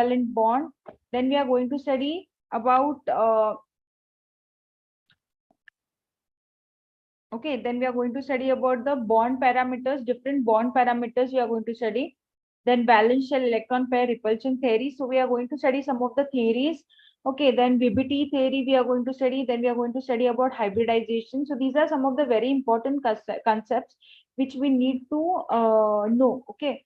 electrovalent bond. Then we are going to study about okay, then we are going to study about the bond parameters, different bond parameters we are going to study. Then valence shell electron pair repulsion theory. So we are going to study some of the theories. Okay, then VBT theory we are going to study. Then we are going to study about hybridization. So these are some of the very important concepts which we need to know. Okay.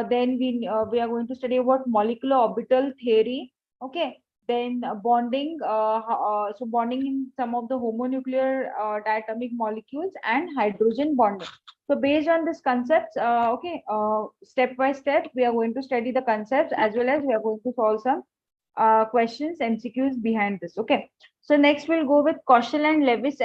Then we are going to study about molecular orbital theory. Okay. Then bonding, so bonding in some of the homonuclear diatomic molecules and hydrogen bonding. So based on these concepts, okay, step by step, we are going to study the concepts as well as we are going to solve some questions, MCQs behind this. Okay. So next we'll go with Kaushal and Lewis.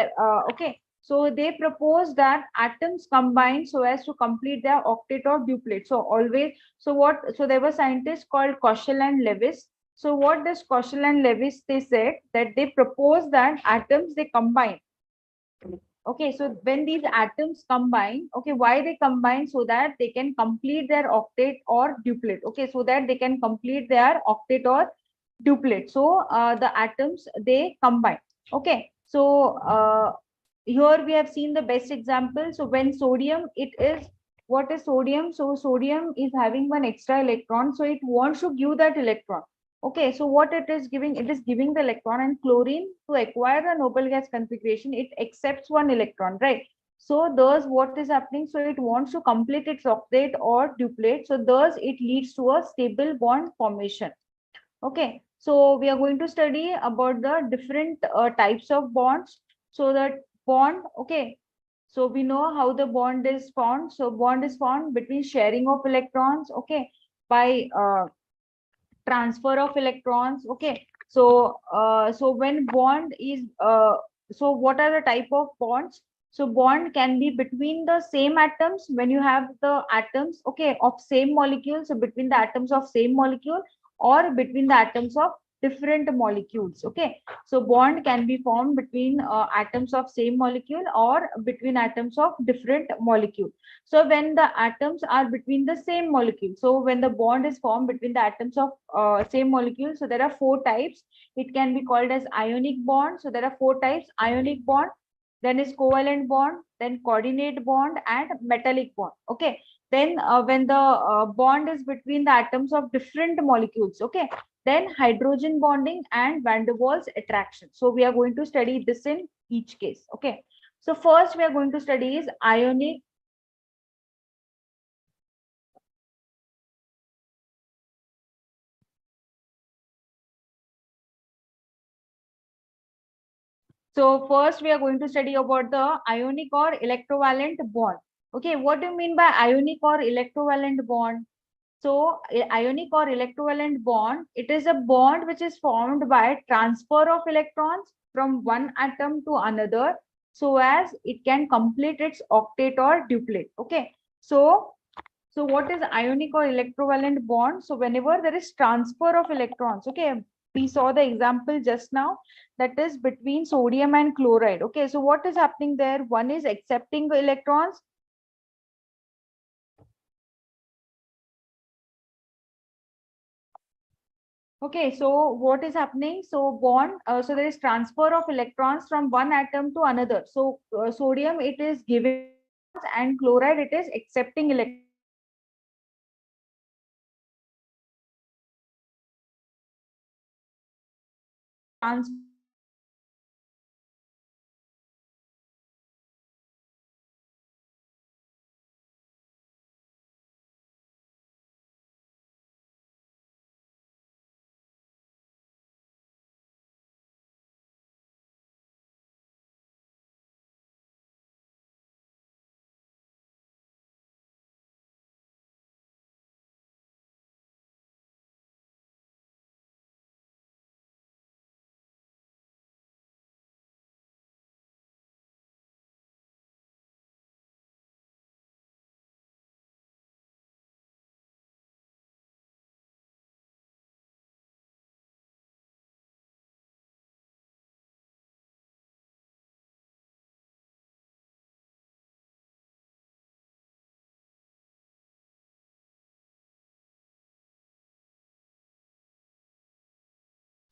Okay. So they propose that atoms combine so as to complete their octet or duplet. So always, so what? So there were scientists called Kaushal and Lewis. So what does Kaushal and Lewis they said that they propose that atoms they combine. Okay, so when these atoms combine, okay, why they combine? So that they can complete their octet or duplet. Okay, so that they can complete their octet or duplet. So the atoms they combine. Okay, so here we have seen the best example. So when sodium, it is, what is sodium? So sodium is having one extra electron, so it wants to give that electron. Okay, so what it is giving? It is giving the electron, and chlorine, to acquire the noble gas configuration, it accepts one electron, right? So thus what is happening? So it wants to complete its octet or duplet. So thus it leads to a stable bond formation. Okay, so we are going to study about the different types of bonds. So that bond, okay, so we know how the bond is formed. So bond is formed between sharing of electrons, okay, by transfer of electrons. Okay, so so when bond is so what are the type of bonds? So bond can be between the same atoms, when you have the atoms, okay, of same molecule, so between the atoms of same molecule, or between the atoms of different molecules. Okay, so bond can be formed between atoms of same molecule or between atoms of different molecule. So when the atoms are between the same molecule, so when the bond is formed between the atoms of same molecule, so there are four types. It can be called as ionic bond. So there are four types: ionic bond, then is covalent bond, then coordinate bond, and metallic bond. Okay, then when the bond is between the atoms of different molecules, okay, then hydrogen bonding and van der Waals attraction. So we are going to study this in each case. Okay, so first we are going to study is ionic. So first we are going to study about the ionic or electrovalent bond. Okay, what do you mean by ionic or electrovalent bond? So ionic or electrovalent bond, it is a bond which is formed by transfer of electrons from one atom to another, so as it can complete its octet or duplet. Okay, so what is ionic or electrovalent bond? So whenever there is transfer of electrons, okay, we saw the example just now, that is between sodium and chloride. Okay, so what is happening there? One is accepting the electrons. Okay, so what is happening? So bond, so there is transfer of electrons from one atom to another. So sodium, it is giving, and chloride, it is accepting electrons.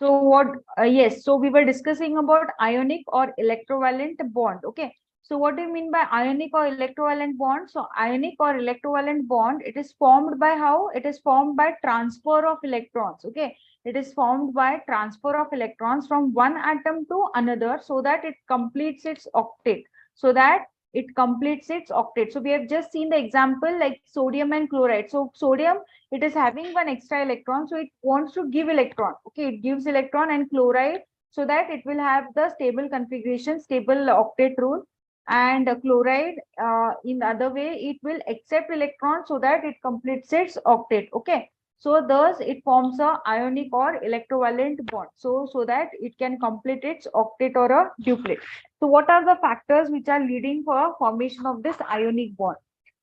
So what, yes, so we were discussing about ionic or electrovalent bond. Okay. So what do you mean by ionic or electrovalent bond? So ionic or electrovalent bond, it is formed by how? It is formed by transfer of electrons. Okay. It is formed by transfer of electrons from one atom to another so that it completes its octet. So that it completes its octet. So we have just seen the example like sodium and chloride. So sodium, it is having one extra electron, so it wants to give electron. Okay, it gives electron, and chloride, so that it will have the stable configuration, stable octet rule. And chloride, in the other way, it will accept electron so that it completes its octet. Okay, so thus it forms a ionic or electrovalent bond, so that it can complete its octet or a duplet. So what are the factors which are leading for formation of this ionic bond?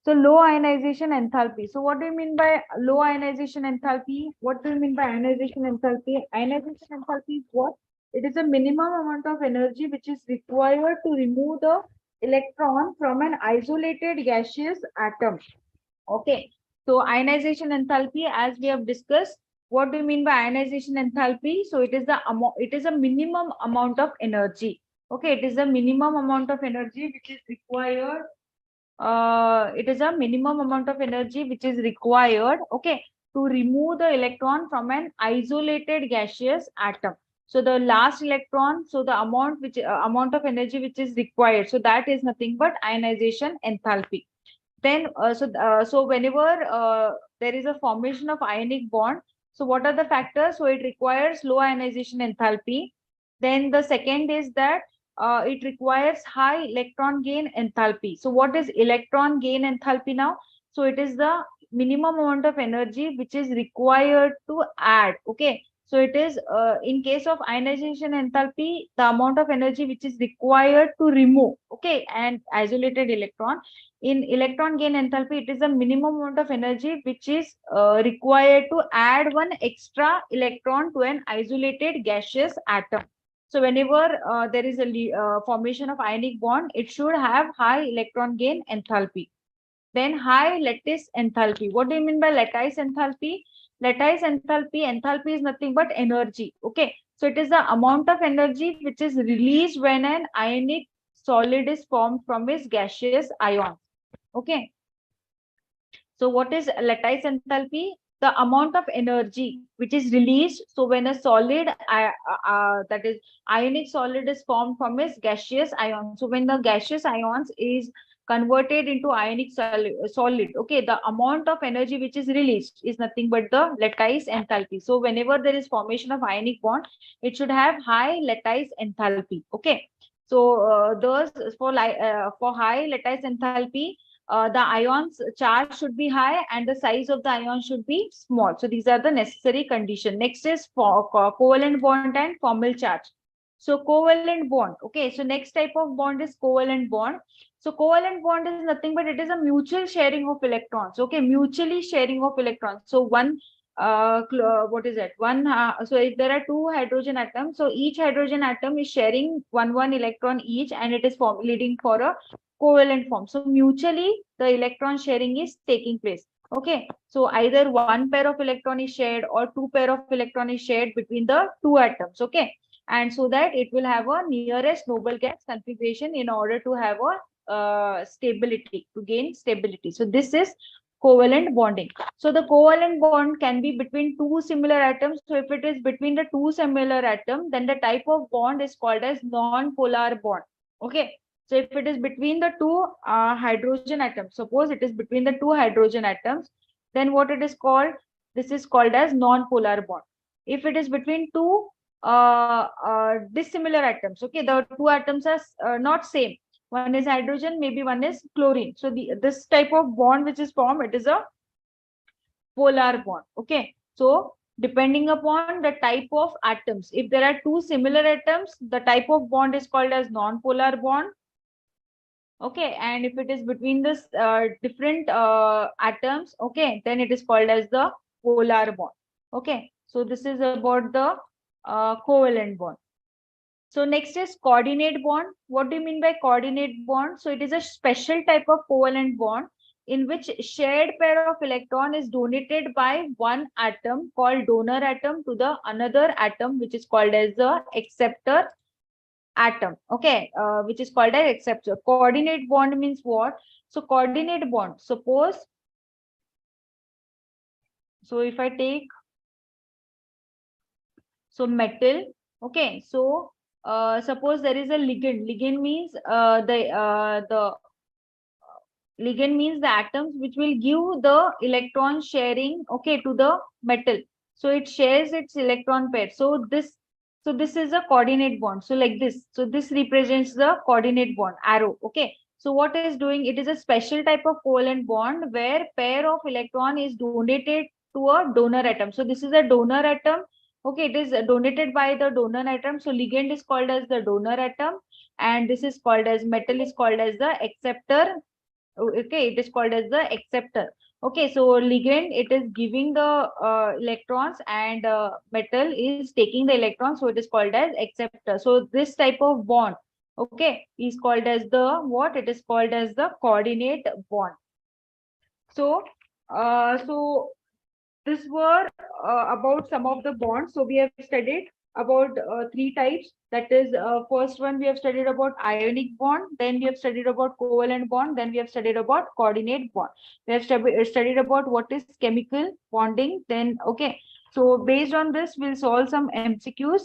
So low ionization enthalpy. So what do you mean by low ionization enthalpy? What do you mean by ionization enthalpy? Ionization enthalpy is what? It is a minimum amount of energy which is required to remove the electron from an isolated gaseous atom. Okay. So ionization enthalpy, as we have discussed, what do you mean by ionization enthalpy? So it is the it is a minimum amount of energy. Okay, it is a minimum amount of energy which is required, it is a minimum amount of energy which is required, okay, to remove the electron from an isolated gaseous atom. So the last electron, so the amount which amount of energy which is required, so that is nothing but ionization enthalpy. Then so whenever there is a formation of ionic bond, so what are the factors? So it requires low ionization enthalpy. Then the second is that it requires high electron gain enthalpy. So what is electron gain enthalpy now? So it is the minimum amount of energy which is required to add. Okay, so it is in case of ionization enthalpy, the amount of energy which is required to remove, okay, and isolated electron. In electron gain enthalpy, it is the minimum amount of energy which is required to add one extra electron to an isolated gaseous atom. So whenever there is a formation of ionic bond, it should have high electron gain enthalpy. Then high lattice enthalpy. What do you mean by lattice enthalpy? Lattice enthalpy, enthalpy is nothing but energy. Okay, so it is the amount of energy which is released when an ionic solid is formed from its gaseous ions. Okay, so what is lattice enthalpy? The amount of energy which is released. So when a solid, that is ionic solid, is formed from its gaseous ions. So when the gaseous ions is converted into ionic solid, okay, the amount of energy which is released is nothing but the lattice enthalpy. So whenever there is formation of ionic bond, it should have high lattice enthalpy. Okay, so those for high lattice enthalpy, the ions charge should be high and the size of the ion should be small. So these are the necessary condition. Next is for covalent bond and formal charge. So covalent bond. Okay, so next type of bond is covalent bond. So covalent bond is nothing but it is a mutual sharing of electrons. Okay, mutually sharing of electrons. So one what is it? So if there are two hydrogen atoms, so each hydrogen atom is sharing one electron each, and it is leading for a covalent form. So mutually the electron sharing is taking place. Okay, so either one pair of electron is shared or two pair of electron is shared between the two atoms. Okay, and so that it will have a nearest noble gas configuration in order to have a stability, to gain stability. So this is covalent bonding. So the covalent bond can be between two similar atoms. So if it is between the two similar atoms, then the type of bond is called as non-polar bond. Okay, so if it is between the two hydrogen atoms, suppose it is between the two hydrogen atoms, then what it is called? This is called as non-polar bond. If it is between two dissimilar atoms, okay, the two atoms are not same. One is hydrogen, maybe one is chlorine. So this type of bond which is formed, it is a polar bond. Okay, so depending upon the type of atoms, if there are two similar atoms, the type of bond is called as non-polar bond. Okay, and if it is between this different atoms, okay, then it is called as the polar bond. Okay, so this is about the covalent bond. So next is coordinate bond. What do you mean by coordinate bond? So it is a special type of covalent bond in which shared pair of electron is donated by one atom called donor atom to the another atom, which is called as the acceptor atom. Okay, which is called as acceptor. Coordinate bond means what? So coordinate bond, suppose, so if I take, so metal, okay, so suppose there is a ligand. Ligand means the ligand means the atoms which will give the electron sharing, okay, to the metal. So it shares its electron pair. So this is a coordinate bond. So like this. So this represents the coordinate bond arrow. Okay. So what is doing? It is a special type of covalent bond where pair of electron is donated to a donor atom. So this is a donor atom. Okay, it is donated by the donor atom. So ligand is called as the donor atom, and this is called as metal is called as the acceptor. Okay, it is called as the acceptor. Okay, so ligand, it is giving the electrons, and metal is taking the electrons, so it is called as acceptor. So this type of bond, okay, is called as the what? It is called as the coordinate bond. So this were about some of the bonds. So we have studied about three types. That is, first one we have studied about ionic bond, then we have studied about covalent bond, then we have studied about coordinate bond. We have studied about what is chemical bonding. Then okay, so based on this, we'll solve some MCQs.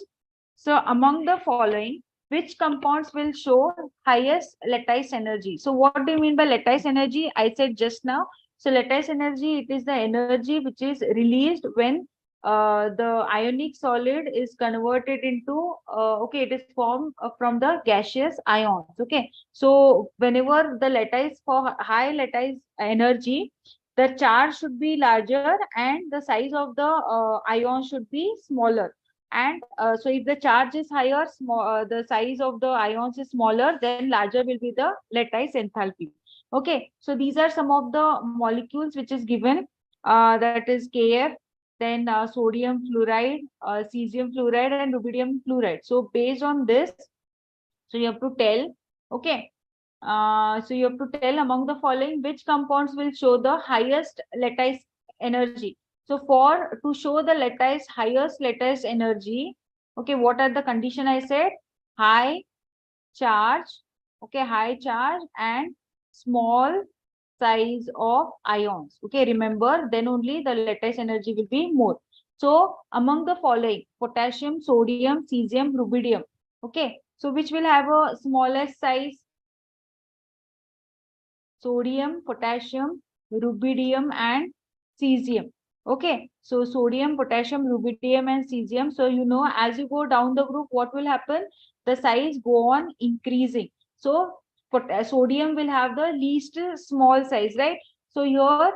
So among the following, which compounds will show highest lattice energy? So what do you mean by lattice energy? I said just now. So lattice energy, it is the energy which is released when the ionic solid is converted into, okay, it is formed from the gaseous ions. Okay, so whenever the lattice, for high lattice energy, the charge should be larger and the size of the ion should be smaller. And so if the charge is higher, the size of the ions is smaller, then larger will be the lattice enthalpy. Okay, so these are some of the molecules which is given, that is Kf, then sodium fluoride, cesium fluoride, and rubidium fluoride. So based on this, so you have to tell, okay, so you have to tell among the following which compounds will show the highest lattice energy. So for to show the lattice, highest lattice energy, okay, what are the condition I said? High charge, okay, high charge and small size of ions. Okay, remember, then only the lattice energy will be more. So among the following, potassium, sodium, cesium, rubidium. Okay, so which will have a smallest size? Sodium, potassium, rubidium, and cesium. Okay, so sodium, potassium, rubidium, and cesium. So you know, as you go down the group, what will happen? The size go on increasing. So sodium will have the least small size, right? So here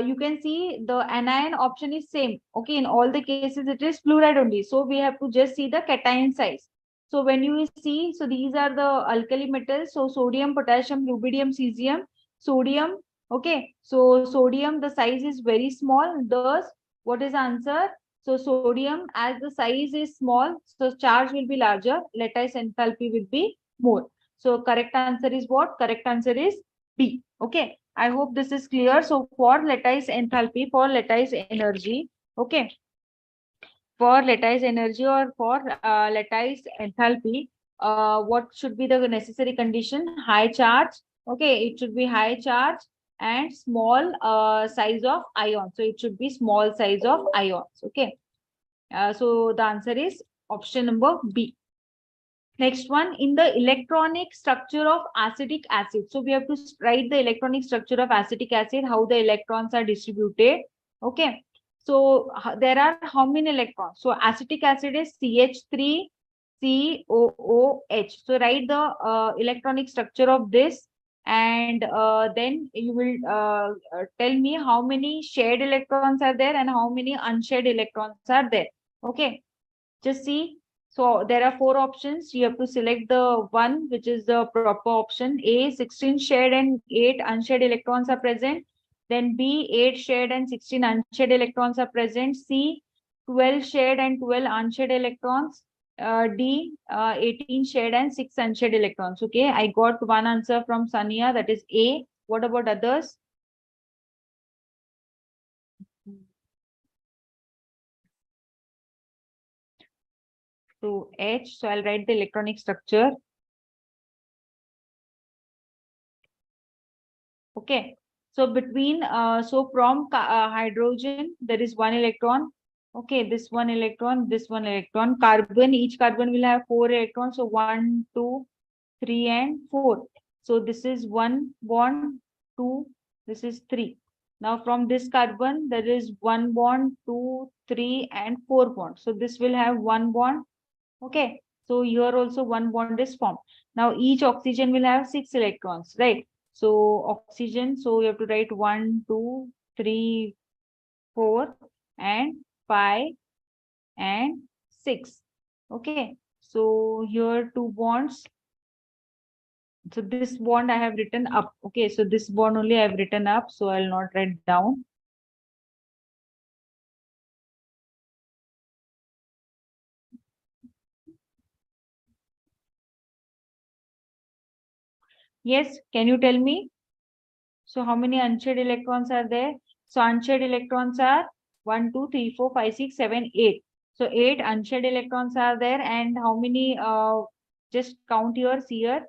you can see the anion option is same. Okay, in all the cases it is fluoride only. So we have to just see the cation size. So when you see, so these are the alkali metals. So sodium, potassium, rubidium, cesium. Sodium, okay, so sodium, the size is very small. Thus, what is the answer? So sodium, as the size is small, so charge will be larger, lattice enthalpy will be more. So correct answer is what? Correct answer is B. Okay, I hope this is clear. So for lattice enthalpy, for lattice energy, okay, for lattice energy or for lattice enthalpy, what should be the necessary condition? High charge. Okay, it should be high charge and small size of ions. So it should be small size of ions. Okay, so the answer is option number B. Next one, in the electronic structure of acetic acid. So we have to write the electronic structure of acetic acid, how the electrons are distributed. Okay, so there are how many electrons? So acetic acid is CH3 COOH. So write the electronic structure of this, and then you will tell me how many shared electrons are there and how many unshared electrons are there. Okay, just see. So there are four options. You have to select the one which is the proper option. A, 16 shared and 8 unshared electrons are present. Then B, 8 shared and 16 unshared electrons are present. C, 12 shared and 12 unshared electrons. D, 18 shared and 6 unshared electrons. Okay, I got one answer from Sania, that is A. What about others? So H, so I'll write the electronic structure. Okay. So between, so from hydrogen, there is one electron. Okay, this one electron, this one electron. Carbon, each carbon will have 4 electrons. So 1, 2, 3, and 4. So this is one bond, 2, this is 3. Now from this carbon, there is one bond, 2, 3, and 4 bonds. So this will have one bond. Okay. So here also one bond is formed. Now each oxygen will have 6 electrons, right? So oxygen, so you have to write 1, 2, 3, 4, and 5, and 6. Okay. So here two bonds. So this bond I have written up. Okay. So this bond only I have written up. So I'll not write down. Yes. Can you tell me? So how many unshared electrons are there? So unshared electrons are 1, 2, 3, 4, 5, 6, 7, 8. So 8 unshared electrons are there. And how many, just count here, see here.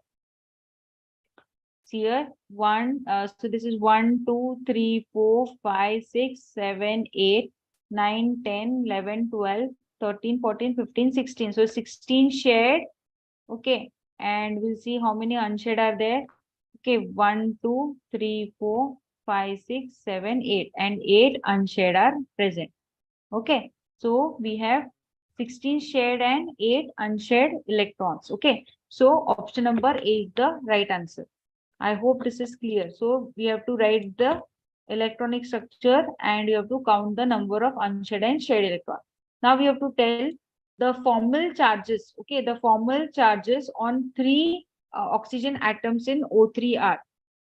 See here, so this is 1, 2, 3, 4, 5, 6, 7, 8, 9, 10, 11, 12, 13, 14, 15, 16. So 16 shared. Okay. And we'll see how many unshared are there. Okay, 1, 2, 3, 4, 5, 6, 7, 8, and 8 unshared are present. Okay, so we have 16 shared and 8 unshared electrons. Okay, so option number A is the right answer. I hope this is clear. So we have to write the electronic structure and you have to count the number of unshared and shared electrons. Now we have to tell the formal charges. Okay, the formal charges on 3 oxygen atoms in O3 are.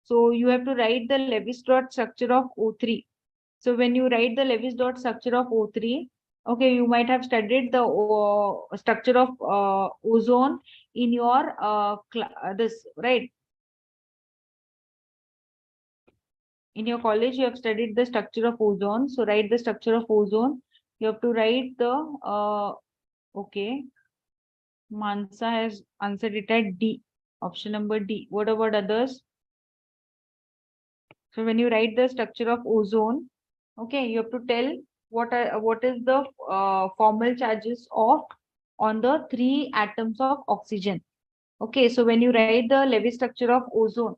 So you have to write the Lewis dot structure of O3. So when you write the Lewis dot structure of O3, okay, you might have studied the structure of ozone in your this, right? In your college, you have studied the structure of ozone. So write the structure of ozone. You have to write the, okay, Mansa has answered it at D, option number D. What about others? So when you write the structure of ozone, okay, you have to tell what is the formal charges of on the 3 atoms of oxygen. Okay, so when you write the Lewis structure of ozone,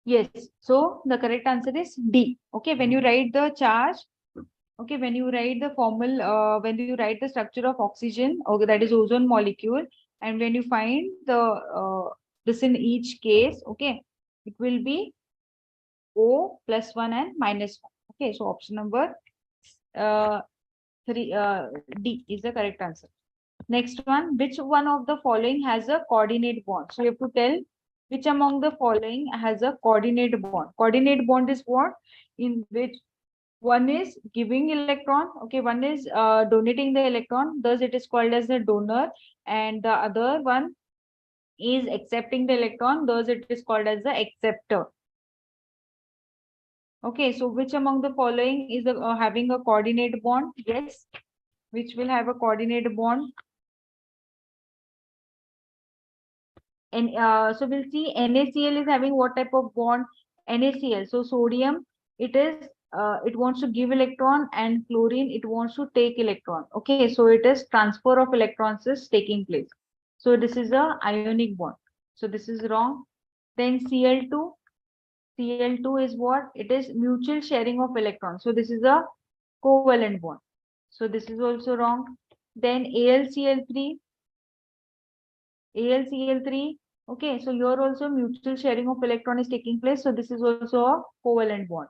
yes. So the correct answer is D. Okay, when you write the charge, okay, when you write the formal, when you write the structure of oxygen, okay, that is ozone molecule, and when you find the this in each case, okay, it will be O plus 1 and minus 1. Okay, so option number uh, 3, D is the correct answer. Next one, which one of the following has a coordinate bond? So you have to tell which among the following has a coordinate bond. Coordinate bond is what? In which one is giving electron, okay, one is donating the electron, thus it is called as the donor, and the other one is accepting the electron, thus it is called as the acceptor. Okay, so which among the following is having a coordinate bond? Yes, which will have a coordinate bond? And so we'll see NaCl is having what type of bond? NaCl. So sodium, it is it wants to give electron, and chlorine, it wants to take electron. Okay, so it is transfer of electrons is taking place. So this is a ionic bond. So this is wrong. Then Cl2. Cl2 is what? It is mutual sharing of electrons. So this is a covalent bond. So this is also wrong. Then AlCl3. AlCl3. Okay, so here also mutual sharing of electron is taking place. So this is also a covalent bond.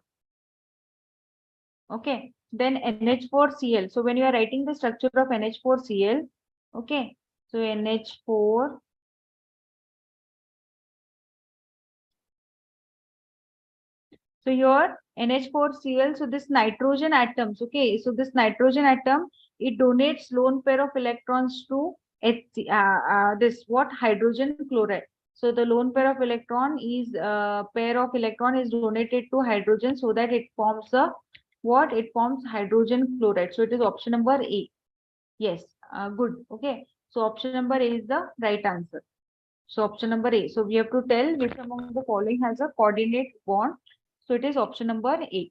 Okay, then NH4Cl. So when you are writing the structure of NH4Cl, okay, so NH4. So your NH4Cl, so this nitrogen atoms, okay, so this nitrogen atom, it donates lone pair of electrons to this what hydrogen chloride. So the lone pair of electron is pair of electron is donated to hydrogen so that it forms a what? It forms hydrogen chloride. So it is option number A. Yes, good. Okay. So option number A is the right answer. So option number A. So we have to tell which among the following has a coordinate bond. So it is option number A.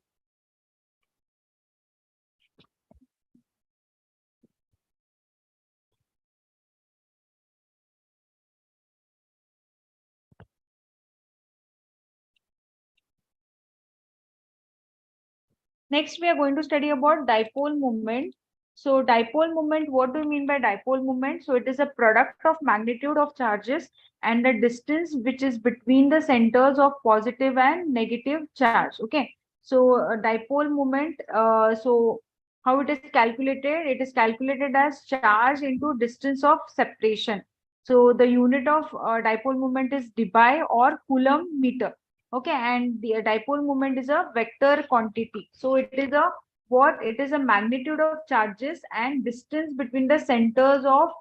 Next, we are going to study about dipole moment. So dipole moment, what do you mean by dipole moment? So it is a product of magnitude of charges and the distance which is between the centers of positive and negative charge. Okay. So dipole moment, so how it is calculated? It is calculated as charge into distance of separation. So the unit of dipole moment is debye or coulomb meter. Okay, and the dipole moment is a vector quantity. So it is a what? It is a magnitude of charges and distance between the centers of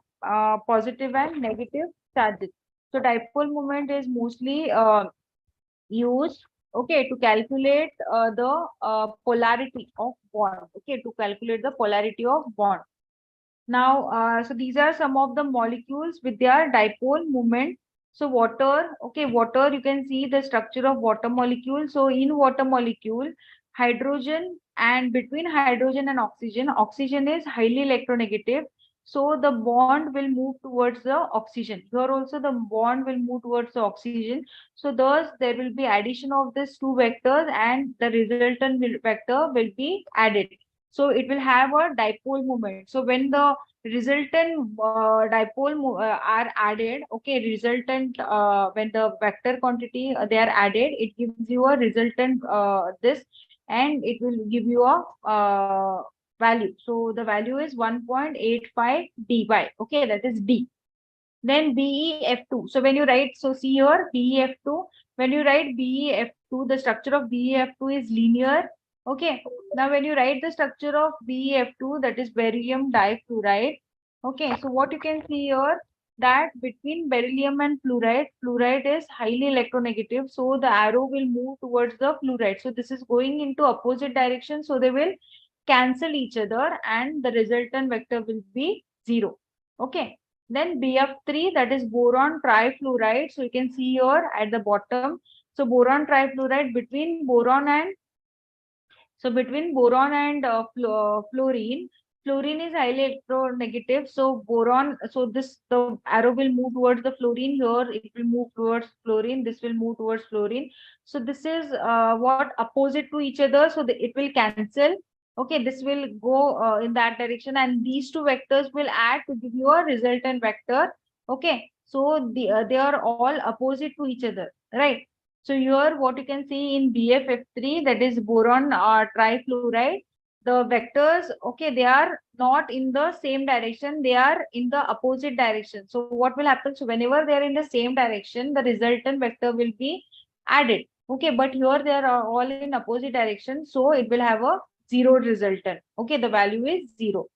positive and negative charges. So dipole moment is mostly used, okay, to calculate the polarity of bond. Okay, to calculate the polarity of bond. Now, so these are some of the molecules with their dipole moment. So water, okay, water, you can see the structure of water molecule. So in water molecule, hydrogen and between hydrogen and oxygen, oxygen is highly electronegative. So the bond will move towards the oxygen. Here also the bond will move towards the oxygen. So thus there will be addition of these two vectors and the resultant vector will be added. So it will have a dipole moment. So when the resultant dipole are added, okay, resultant when the vector quantity they are added, it gives you a resultant this, and it will give you a value. So the value is 1.85 dy. Okay, that is D. Then BeF2. So when you write, so see here BeF2. When you write BeF2, the structure of BeF2 is linear. Okay. Now when you write the structure of BeF2, that is beryllium difluoride. Okay. So what you can see here, that between beryllium and fluoride, fluoride is highly electronegative. So the arrow will move towards the fluoride. So this is going into opposite direction. So they will cancel each other and the resultant vector will be 0. Okay. Then BF3, that is boron trifluoride. So you can see here at the bottom. So boron trifluoride between boron and fluorine. Fluorine is highly electronegative. So boron, so this the arrow will move towards the fluorine. Here it will move towards fluorine. This will move towards fluorine. So this is what opposite to each other. So it will cancel. Okay, this will go in that direction, and these two vectors will add to give you a resultant vector. Okay, so they are all opposite to each other, right? So here what you can see in BFF3, that is boron trifluoride, the vectors, okay, they are not in the same direction, they are in the opposite direction. So what will happen? So whenever they are in the same direction, the resultant vector will be added. Okay, but here they are all in opposite direction, so it will have a 0 resultant. Okay, the value is 0.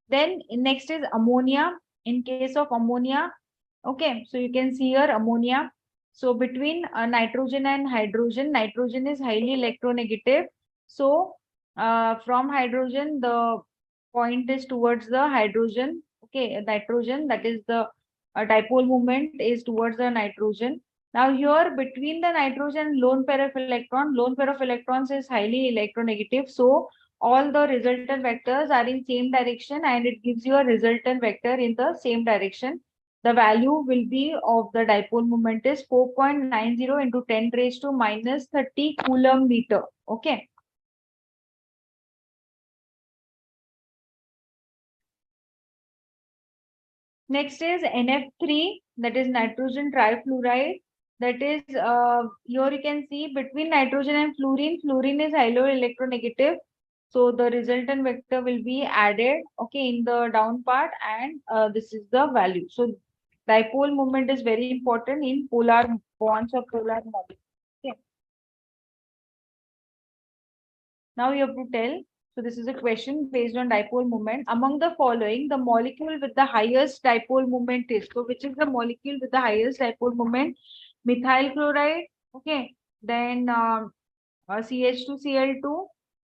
Then next is ammonia. In case of ammonia, okay, so you can see here ammonia. So between nitrogen and hydrogen, nitrogen is highly electronegative. So from hydrogen, the point is towards the hydrogen. Okay, nitrogen, that is the dipole moment is towards the nitrogen. Now here between the nitrogen lone pair of lone pair of electrons is highly electronegative. So all the resultant vectors are in same direction and it gives you a resultant vector in the same direction. the value will be of the dipole moment is 4.90 into 10 raised to minus 30 coulomb meter. Okay. Next is NF3, that is nitrogen trifluoride. That is, here you can see between nitrogen and fluorine, fluorine is highly electronegative. So the resultant vector will be added, okay, in the down part, and this is the value. So dipole moment is very important in polar bonds or polar molecules. Okay. Now you have to tell. So this is a question based on dipole moment. Among the following, the molecule with the highest dipole moment is. So which is the molecule with the highest dipole moment? Methyl chloride. Okay. Then CH2Cl2.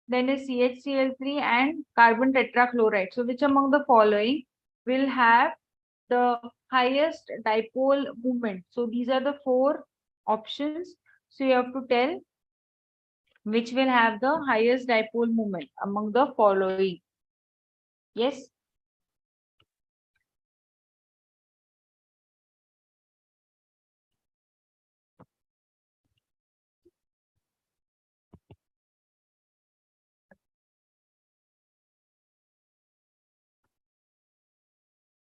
Then is CHCl3 and carbon tetrachloride. So which among the following will have the highest dipole moment? So these are the four options. So you have to tell which will have the highest dipole moment among the following. Yes.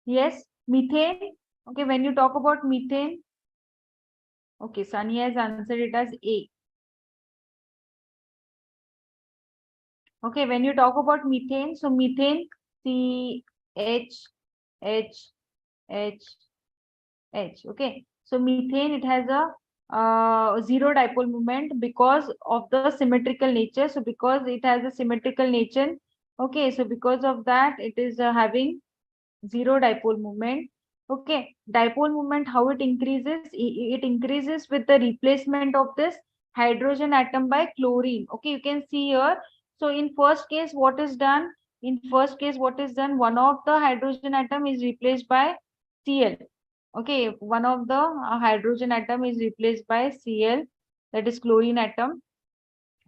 Yes, methane. Okay, when you talk about methane, okay, Sunny has answered it as A. Okay, when you talk about methane, so methane, C, H, H, H, H. Okay, so methane, it has a zero dipole moment because of the symmetrical nature. So because it has a symmetrical nature, okay, so because of that, it is having zero dipole moment. Okay, dipole moment, how it increases? It increases with the replacement of this hydrogen atom by chlorine. Okay, you can see here. So in first case, what is done? In first case, what is done? One of the hydrogen atom is replaced by Cl. Okay, one of the hydrogen atom is replaced by Cl, that is chlorine atom.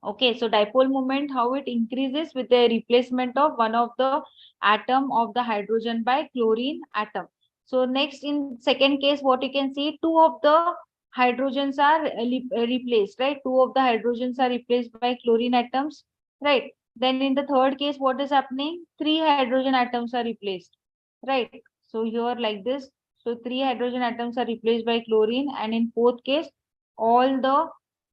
Okay, so dipole moment, how it increases with the replacement of one of the atom of the hydrogen by chlorine atom. So next, in second case, what you can see, two of the hydrogens are replaced, right? Two of the hydrogens are replaced by chlorine atoms, right? Then in the third case, what is happening? Three hydrogen atoms are replaced, right? So here like this, so three hydrogen atoms are replaced by chlorine, and in fourth case, all the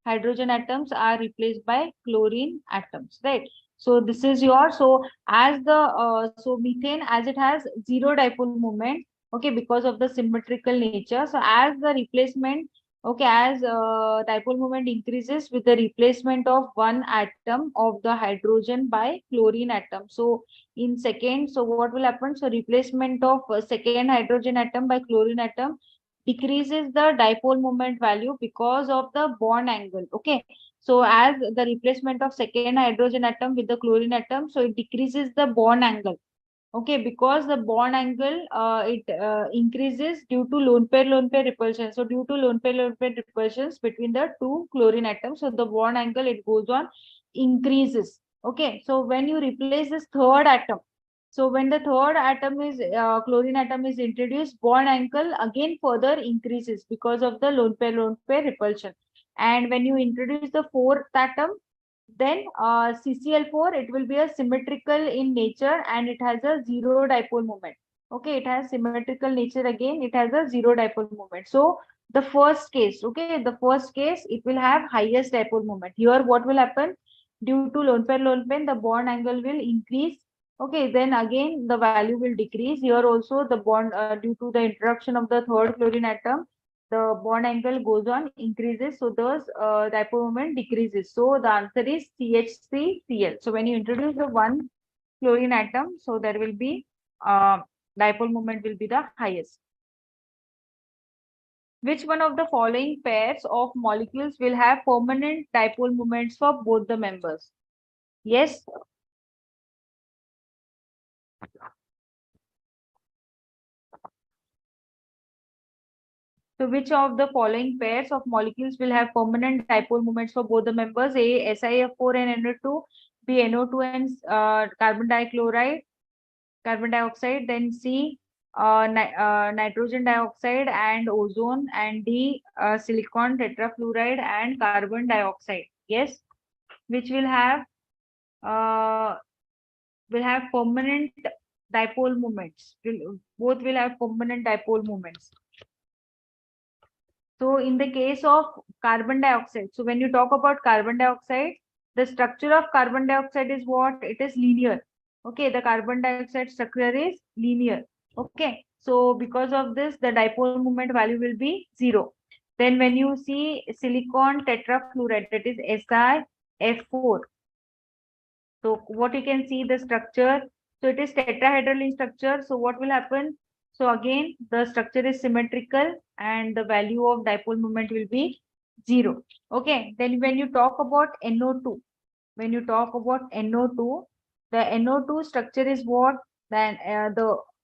hydrogen atoms are replaced by chlorine atoms, right? So this is your, so as the so methane, as it has zero dipole moment, okay, because of the symmetrical nature. So as the replacement, okay, as dipole moment increases with the replacement of one atom of the hydrogen by chlorine atom. So in second, so what will happen? So replacement of second hydrogen atom by chlorine atom decreases the dipole moment value because of the bond angle. Okay, so as the replacement of second hydrogen atom with the chlorine atom, so it decreases the bond angle. Okay, because the bond angle it increases due to lone pair repulsion. So due to lone pair repulsions between the two chlorine atoms, so the bond angle, it goes on increases. Okay, so when you replace this third atom, so when the third atom is chlorine atom is introduced, bond angle again further increases because of the lone pair repulsion. And when you introduce the fourth atom, then CCl4, it will be a symmetrical in nature and it has a zero dipole moment. Okay, it has symmetrical nature again, it has a zero dipole moment. So the first case, okay, the first case, it will have highest dipole moment. Here, what will happen? Due to lone pair, the bond angle will increase. Okay, then again the value will decrease. Here also the bond, due to the introduction of the third chlorine atom, the bond angle goes on increases, so those dipole moment decreases. So the answer is CH3Cl. So when you introduce the one chlorine atom, so there will be dipole moment will be the highest. Which one of the following pairs of molecules will have permanent dipole moments for both the members? Yes. So which of the following pairs of molecules will have permanent dipole moments for both the members? A, SiF4 and NO2, B, NO2 and carbon dioxide, then C, nitrogen dioxide and ozone, and D, silicon tetrafluoride and carbon dioxide. Yes, which uh, will have permanent dipole moments. Both will have permanent dipole moments. So in the case of carbon dioxide, so when you talk about carbon dioxide, the structure of carbon dioxide is what? It is linear. Okay, the carbon dioxide structure is linear. Okay, so because of this, the dipole moment value will be 0. Then when you see silicon tetrafluoride, that is SiF4. So what you can see the structure, so it is tetrahedral in structure. So what will happen? So again, the structure is symmetrical and the value of dipole moment will be 0. Okay, then when you talk about NO2, when you talk about NO2, the NO2 structure is what? Then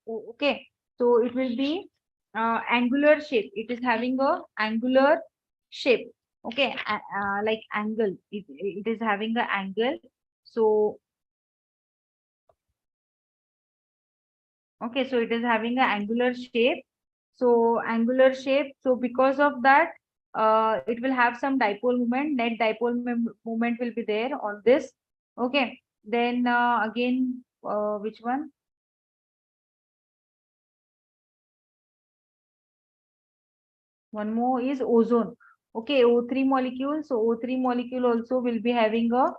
okay, so it will be angular shape. It is having a angular shape. Okay, like angle. It is having an angle. So okay, so it is having an angular shape. So angular shape. So because of that, it will have some dipole moment. Net dipole moment will be there on this. Okay. Then again, which one? One more is ozone. Okay, O3 molecule. So O3 molecule also will be having a.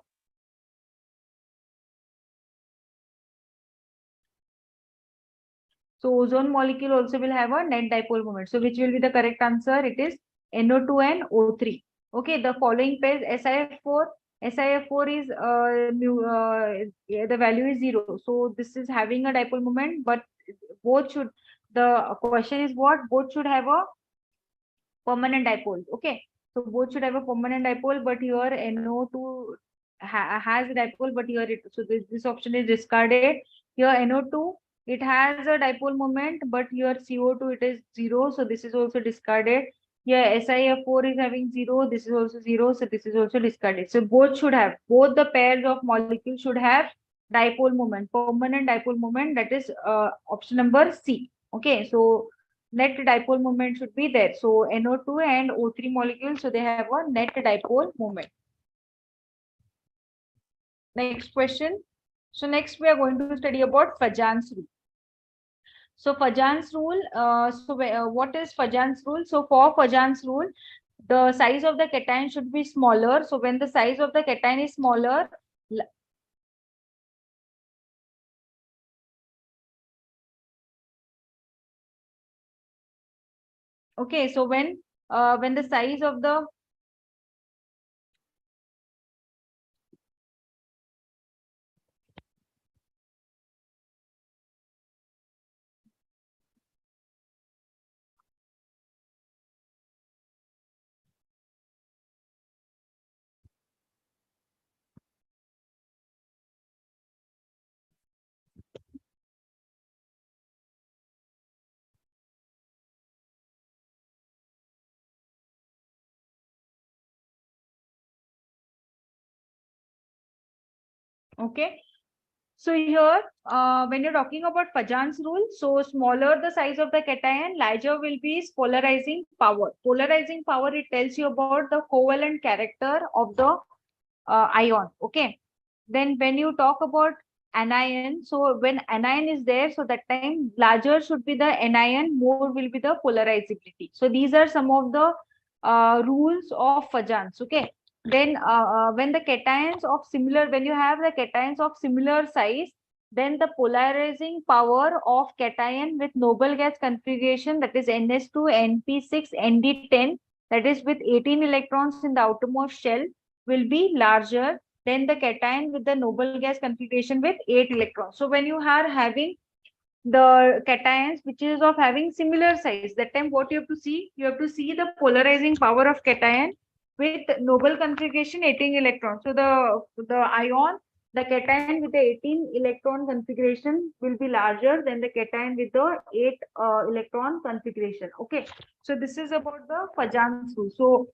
So ozone molecule also will have a net dipole moment. So which will be the correct answer? It is NO2 and O3. Okay, the following page SiF4. SiF4 is the value is 0. So this is having a dipole moment, but both should, the question is what? Both should have a permanent dipole. Okay, so both should have a permanent dipole, but here NO2 has a dipole, but here so this option is discarded. Here NO2, it has a dipole moment, but here CO2 it is 0, so this is also discarded. Here SiF4 is having 0, this is also 0, so this is also discarded. So both should have, both the pairs of molecules should have dipole moment, permanent dipole moment, that is option number C. Okay, so net dipole moment should be there. So NO2 and O3 molecules, so they have a net dipole moment. Next question. So next we are going to study about Fajan's rule. So Fajan's rule, what is Fajan's rule? So for Fajan's rule, the size of the cation should be smaller. So when the size of the cation is smaller, okay, so when the size of the okay. So here, when you're talking about Fajan's rule, so smaller the size of the cation, larger will be its polarizing power. Polarizing power, it tells you about the covalent character of the ion. Okay. Then when you talk about anion, so when anion is there, so that time larger should be the anion, more will be the polarizability. So these are some of the rules of Fajan's. Okay. Then when the cations of similar, when you have the cations of similar size, then the polarizing power of cation with noble gas configuration, that is NS2, NP6, ND10, that is with 18 electrons in the outermost shell, will be larger than the cation with the noble gas configuration with 8 electrons. So when you are having the cations which is of having similar size, that time what you have to see? You have to see the polarizing power of cation with noble configuration 18 electrons. So the ion, the cation with the 18 electron configuration will be larger than the cation with the 8 electron configuration. Okay, so this is about the Fajan's rule. So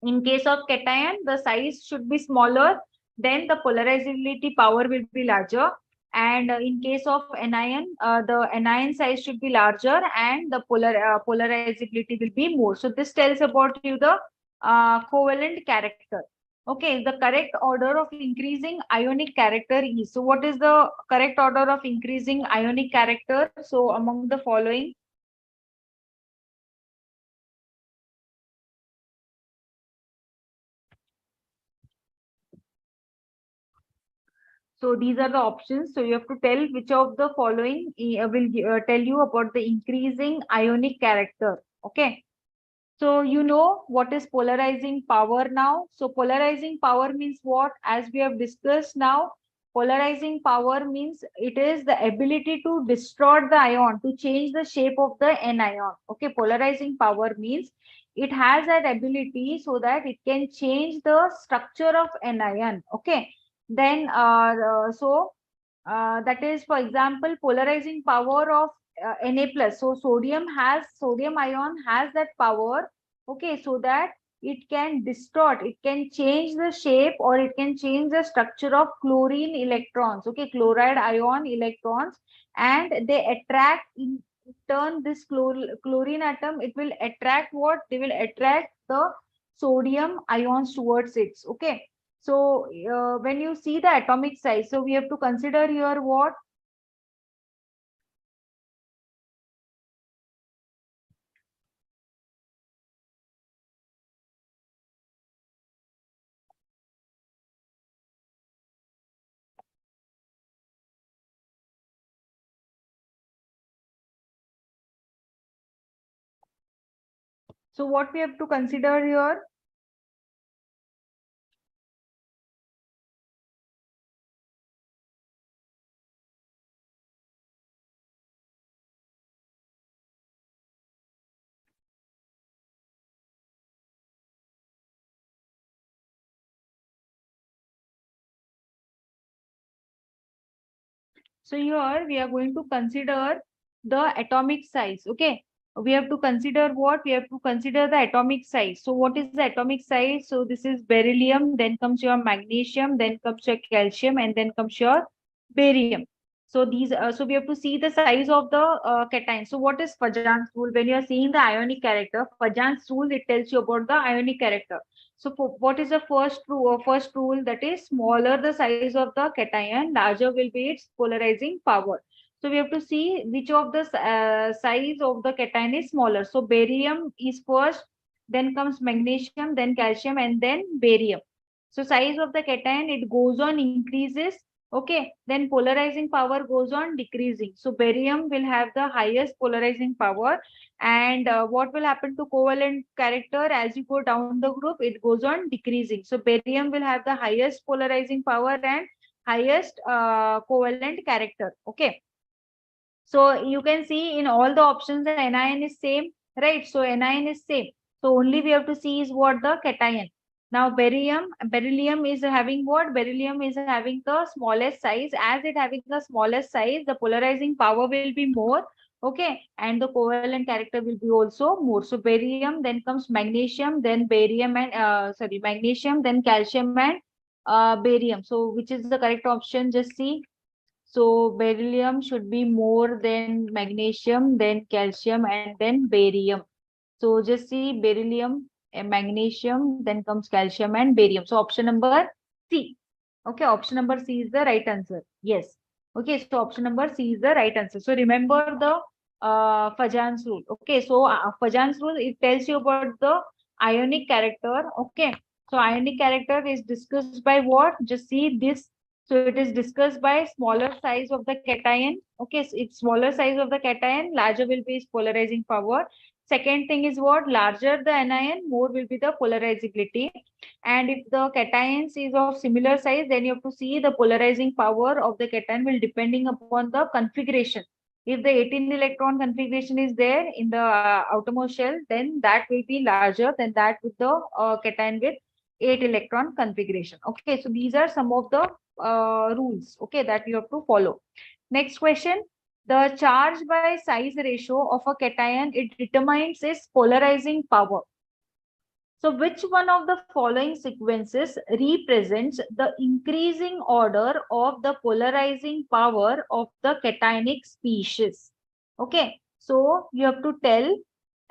in case of cation, the size should be smaller, then the polarizability power will be larger. And in case of anion, the anion size should be larger and the polarizability will be more. So this tells about you the covalent character. Okay, the correct order of increasing ionic character is. So what is the correct order of increasing ionic character? So among the following. So these are the options. So you have to tell which of the following will tell you about the increasing ionic character. Okay. So you know what is polarizing power now. So polarizing power means what? As we have discussed now, polarizing power means it is the ability to distort the ion, to change the shape of the anion. Okay, polarizing power means it has that ability so that it can change the structure of anion. Okay, then that is, for example, polarizing power of Na plus. So sodium ion has that power. Okay, so that it can distort, it can change the shape or it can change the structure of chlorine electrons. Okay, chloride ion electrons, and they attract in turn this chlorine atom. It will attract what? They will attract the sodium ions towards it. Okay, so when you see the atomic size, so we have to consider here what? So what we have to consider here? So here we are going to consider the atomic size. Okay. We have to consider what? We have to consider the atomic size. So what is the atomic size? So this is beryllium, then comes your magnesium, then comes your calcium, and then comes your barium. So these, so we have to see the size of the cation. So what is Fajan's rule? When you are seeing the ionic character, Fajan's rule, it tells you about the ionic character. So for, what is the first rule? That is, smaller the size of the cation, larger will be its polarizing power. So we have to see which of the size of the cation is smaller. So barium is first, then comes magnesium, then calcium, and then barium. So size of the cation, it goes on increases. Okay, then polarizing power goes on decreasing. So barium will have the highest polarizing power, and what will happen to covalent character? As you go down the group, it goes on decreasing. So barium will have the highest polarizing power and highest covalent character. Okay, so you can see in all the options the anion is same, right? So anion is same. So only we have to see is what? The cation. Now beryllium is having what? Beryllium is having the smallest size. As it having the smallest size, the polarizing power will be more. Okay, and the covalent character will be also more. So barium, then comes magnesium, then barium and magnesium, then calcium and barium. So which is the correct option? Just see. So beryllium should be more than magnesium, then calcium, and then barium. So just see beryllium, magnesium, then comes calcium and barium. So option number C. Okay, option number C is the right answer. Yes. Okay, so option number C is the right answer. So remember the Fajan's rule. Okay, so Fajan's rule, it tells you about the ionic character. Okay, so ionic character is discussed by what? Just see this. So it is discussed by smaller size of the cation. Okay, so it's smaller size of the cation, larger will be its polarizing power. Second thing is what? Larger the anion, more will be the polarizability. And if the cations is of similar size, then you have to see the polarizing power of the cation will depending upon the configuration. If the 18 electron configuration is there in the outermost shell, then that will be larger than that with the cation with 8 electron configuration. Okay, so these are some of the rules, okay, that you have to follow. Next question. The charge by size ratio of a cation, it determines its polarizing power. So which one of the following sequences represents the increasing order of the polarizing power of the cationic species? Okay, so you have to tell.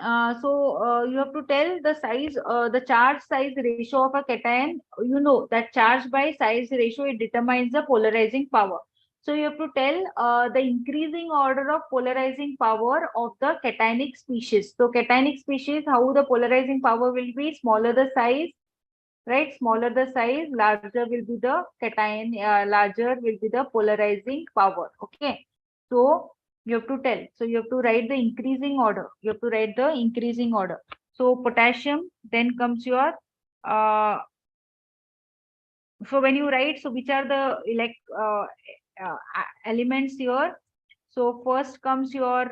You have to tell the size, the charge size ratio of a cation. You know that charge by size ratio, it determines the polarizing power. So you have to tell the increasing order of polarizing power of the cationic species. So cationic species, how the polarizing power will be, smaller the size, right? Smaller the size, larger will be the cation, larger will be the polarizing power. Okay. So you have to tell. So you have to write the increasing order. You have to write the increasing order. So potassium, then comes your so when you write, so which are the elements here? So first comes your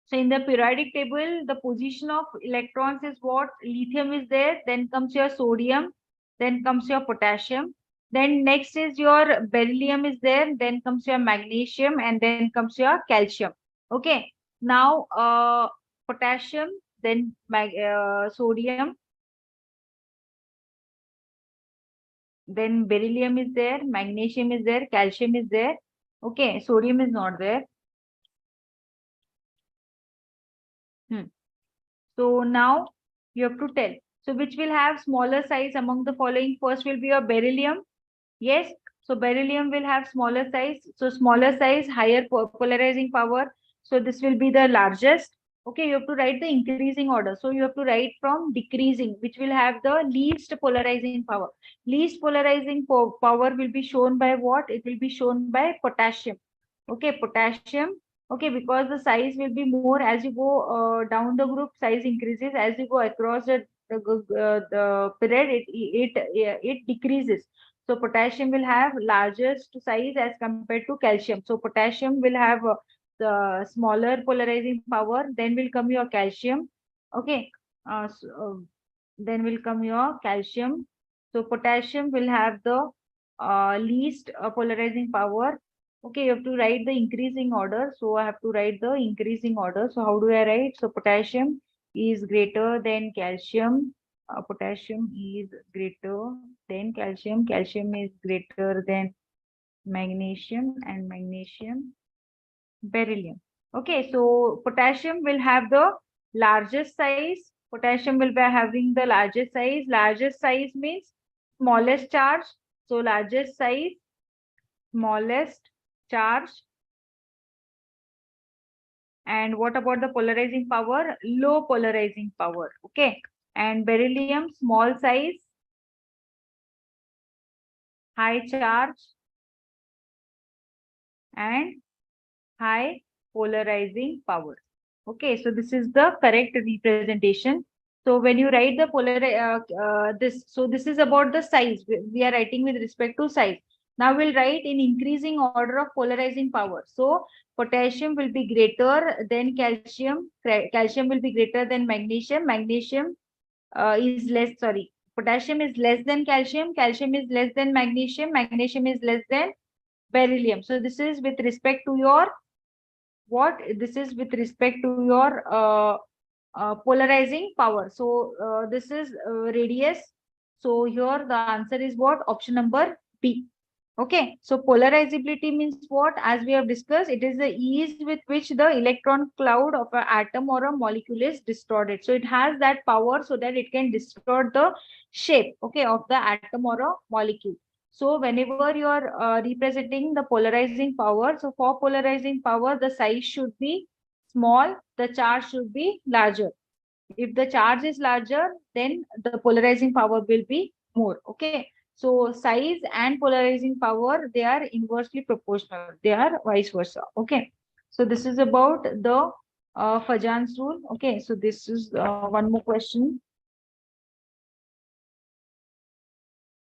so in the periodic table, the position of electrons is what? Lithium is there, then comes your sodium, then comes your potassium, then next is your beryllium is there, then comes your magnesium, and then comes your calcium. Okay, now potassium, then sodium, then beryllium is there, magnesium is there, calcium is there. Okay, sodium is not there. So now you have to tell. So which will have smaller size among the following? First will be your beryllium. Yes. So beryllium will have smaller size. So smaller size, higher polarizing power. So this will be the largest. Okay, you have to write the increasing order. So you have to write from decreasing, which will have the least polarizing power. Least polarizing power will be shown by what? It will be shown by potassium. Okay, potassium. Okay, because the size will be more as you go down the group, size increases. As you go across the period, it decreases. So potassium will have largest size as compared to calcium. So potassium will have the smaller polarizing power. Then will come your calcium. Okay. Then will come your calcium. So potassium will have the least polarizing power. Okay, you have to write the increasing order. So I have to write the increasing order. So how do I write? So potassium is greater than calcium. Potassium is greater than calcium. Calcium is greater than magnesium, and magnesium, beryllium. Okay, so potassium will have the largest size. Potassium will be having the largest size. Largest size means smallest charge. So largest size, smallest charge. And what about the polarizing power? Low polarizing power. Okay. And beryllium, small size, high charge, and high polarizing power. Okay, so this is the correct representation. So when you write the this is about the size. We are writing with respect to size. Now we'll write in increasing order of polarizing power. So potassium will be greater than calcium. Calcium will be greater than magnesium. Magnesium is less. Sorry, potassium is less than calcium. Calcium is less than magnesium. Magnesium is less than beryllium. So this is with respect to your what? This is with respect to your polarizing power. So this is radius. So here the answer is what? Option number B. Okay, so polarizability means what? As we have discussed, it is the ease with which the electron cloud of an atom or a molecule is distorted. So it has that power so that it can distort the shape, okay, of the atom or a molecule. So whenever you are representing the polarizing power, so for polarizing power, the size should be small, the charge should be larger. If the charge is larger, then the polarizing power will be more. Okay. So size and polarizing power, they are inversely proportional. They are vice versa. Okay. So this is about the Fajan's rule. Okay. So this is one more question.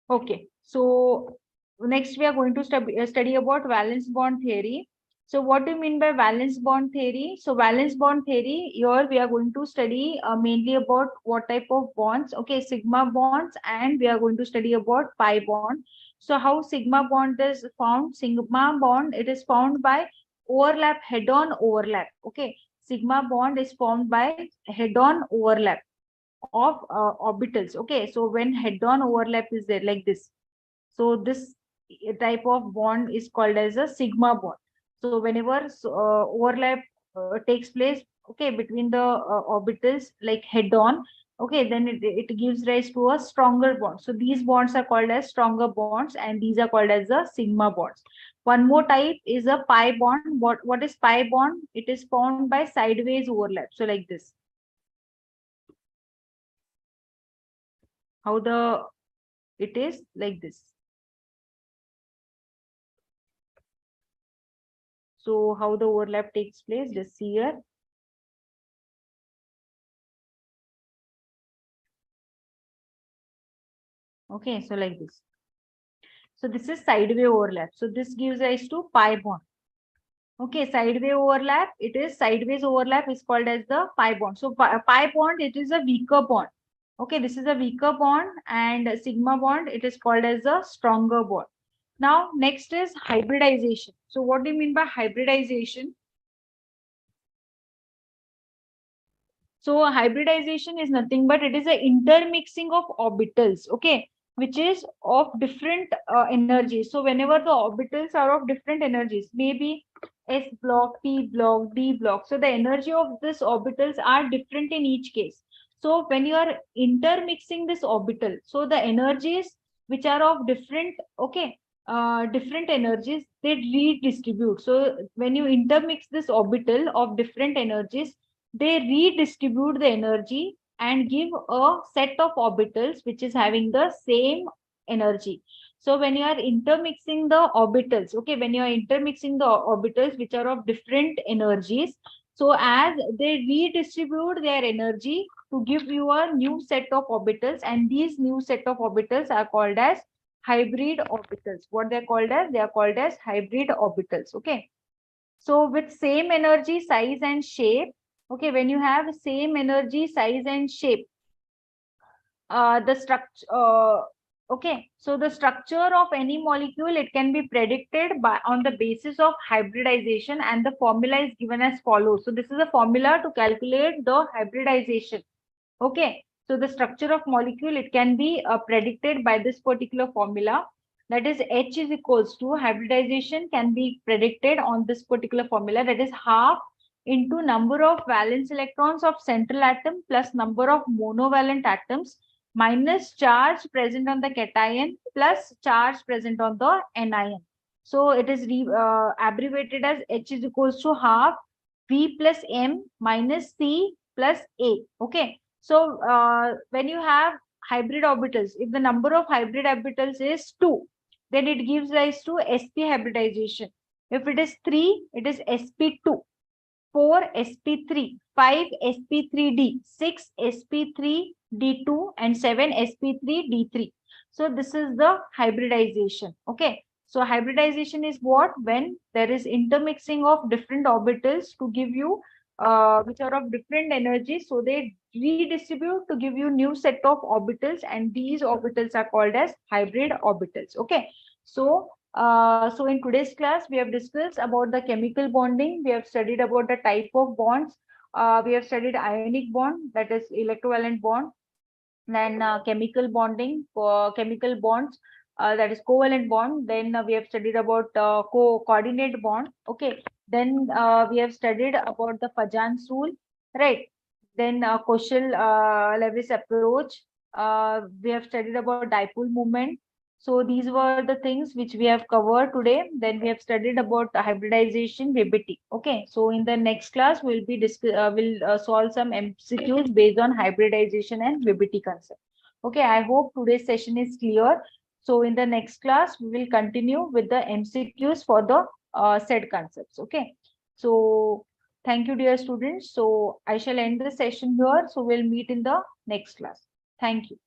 Okay. So next we are going to study about valence bond theory. So what do you mean by valence bond theory? So valence bond theory, here we are going to study mainly about what type of bonds. Okay, sigma bonds, and we are going to study about pi bond. So how sigma bond is found? Sigma bond, it is found by overlap, head-on overlap. Okay, sigma bond is formed by head-on overlap. of orbitals. Okay, so when head-on overlap is there like this, so this type of bond is called as a sigma bond. So whenever overlap takes place, okay, between the orbitals like head-on, okay, then it gives rise to a stronger bond. So these bonds are called as stronger bonds, and these are called as the sigma bonds. One more type is a pi bond. What is pi bond? It is formed by sideways overlap. So like this. How it is like this. So how the overlap takes place, just see here. Okay, so like this. So this is sideway overlap. So this gives rise to pi bond. Okay, sideway overlap, it is sideways overlap is called as the pi bond. So pi bond, it is a weaker bond. Okay, this is a weaker bond, and sigma bond, it is called as a stronger bond. Now, next is hybridization. So what do you mean by hybridization? So hybridization is nothing but it is an intermixing of orbitals, okay, which is of different energies. So whenever the orbitals are of different energies, maybe S block, P block, D block. So the energy of these orbitals are different in each case. So when you are intermixing this orbital, so the energies which are of different, okay, different energies, they redistribute. So when you intermix this orbital of different energies, they redistribute the energy and give a set of orbitals which is having the same energy. So when you are intermixing the orbitals, okay, when you are intermixing the orbitals which are of different energies, so as they redistribute their energy to give you a new set of orbitals, and these new set of orbitals are called as hybrid orbitals. What they're called as? They are called as hybrid orbitals. Okay. So with same energy, size and shape, okay, when you have same energy, size and shape, the structure, okay, so the structure of any molecule, it can be predicted by on the basis of hybridization, and the formula is given as follows. So this is a formula to calculate the hybridization. Okay, so the structure of molecule, it can be predicted by this particular formula. That is H is equals to hybridization can be predicted on this particular formula. That is half into number of valence electrons of central atom plus number of monovalent atoms minus charge present on the cation plus charge present on the anion. So it is abbreviated as H is equals to half V plus M minus C plus A. Okay. So when you have hybrid orbitals, if the number of hybrid orbitals is 2, then it gives rise to sp hybridization. If it is 3, it is sp2, 4 sp3, 5 sp3d, 6 sp3d2, and 7 sp3d3. So this is the hybridization. Okay. So hybridization is what? When there is intermixing of different orbitals to give you which are of different energy, so they redistribute to give you new set of orbitals, and these orbitals are called as hybrid orbitals. Okay, so so in today's class we have discussed about the chemical bonding, we have studied about the type of bonds, we have studied ionic bond, that is electrovalent bond, then chemical bonding for chemical bonds, that is covalent bond. Then we have studied about coordinate bond. Okay, then we have studied about the Fajans rule, right? Then Cauchy-Lewis approach, we have studied about dipole moment. So these were the things which we have covered today. Then we have studied about hybridization, VBT. Okay, so in the next class we'll be solve some MCQs based on hybridization and VBT concept. Okay, I hope today's session is clear. So in the next class we will continue with the MCQs for the said concepts. Okay, so thank you, dear students. So I shall end the session here. So we'll meet in the next class. Thank you.